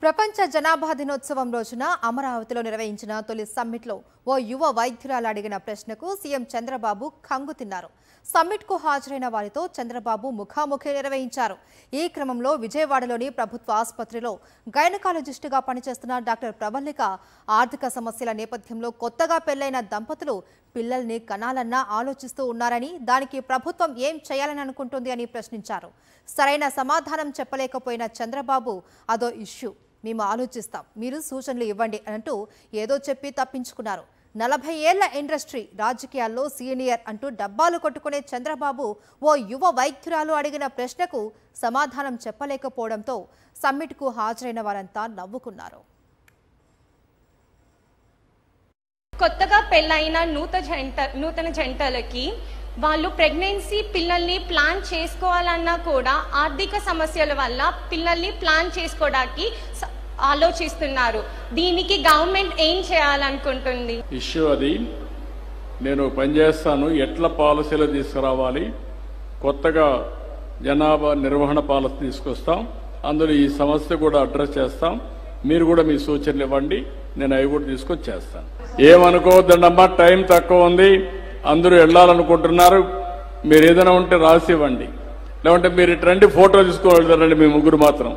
ప్రపంచ జనాభా దినోత్సవం రోజున అమరావతిలో నిర్వహించిన తొలి సమ్మిట్లో ఓ యువ వైద్యురాలు అడిగిన ప్రశ్నకు సీఎం చంద్రబాబు కంగుతిన్నారు. సమ్మిట్కు హాజరైన వారితో చంద్రబాబు ముఖాముఖి నిర్వహించారు. ఈ క్రమంలో విజయవాడలోని ప్రభుత్వ ఆసుపత్రిలో గైనకాలజిస్టుగా పనిచేస్తున్న డాక్టర్ ప్రవల్లిక ఆర్థిక సమస్యల నేపథ్యంలో కొత్తగా పెళ్లైన దంపతులు పిల్లల్ని కనాలన్నా ఆలోచిస్తూ ఉన్నారని, దానికి ప్రభుత్వం ఏం చేయాలని అనుకుంటుంది అని ప్రశ్నించారు. సరైన సమాధానం చెప్పలేకపోయిన చంద్రబాబు అదో ఇష్యూ, మేము ఆలోచిస్తాం, మీరు సూచనలు ఇవ్వండి అంటూ ఏదో చెప్పి తప్పించుకున్నారు. 40 ఏళ్ల ఇండస్ట్రీ, రాజకీయాల్లో సీనియర్ అంటూ డబ్బాలు కొట్టుకునే చంద్రబాబు ఓ యువ వైద్యురాలు అడిగిన ప్రశ్నకు సమాధానం చెప్పలేకపోవడంతో సమ్మిట్కు హాజరైన వారంతా నవ్వుకున్నారు. కొత్తగా పెళ్ళైన నూతన జంటలకి వాళ్ళు ప్రెగ్నెన్సీ పిల్లల్ని ప్లాన్ చేసుకోవాలన్నా కూడా ఆర్థిక సమస్యల వల్ల పిల్లల్ని ప్లాన్ చేసుకోవడానికి ఆలోచిస్తున్నారు. దీనికి గవర్నమెంట్ ఏం చేయాలనుకుంటుంది? ఇష్యూ అది నేను పనిచేస్తాను. ఎట్లా పాలసీలు తీసుకురావాలి, కొత్తగా జనాభా నిర్వహణ పాలసీ తీసుకొస్తాం, అందులో ఈ సమస్య కూడా అడ్రస్ చేస్తాం. మీరు కూడా మీ సూచనలు ఇవ్వండి, నేను అవి కూడా తీసుకొని చేస్తాను. ఏమనుకోవద్దమ్మా, టైం తక్కువ ఉంది, అందరూ వెళ్ళాలనుకుంటున్నారు. మీరు ఏదైనా ఉంటే రాసి ఇవ్వండి, లేకుంటే మీరు రండి, ఫోటో తీసుకోవాలి రండి, మీ ముగ్గురు మాత్రం.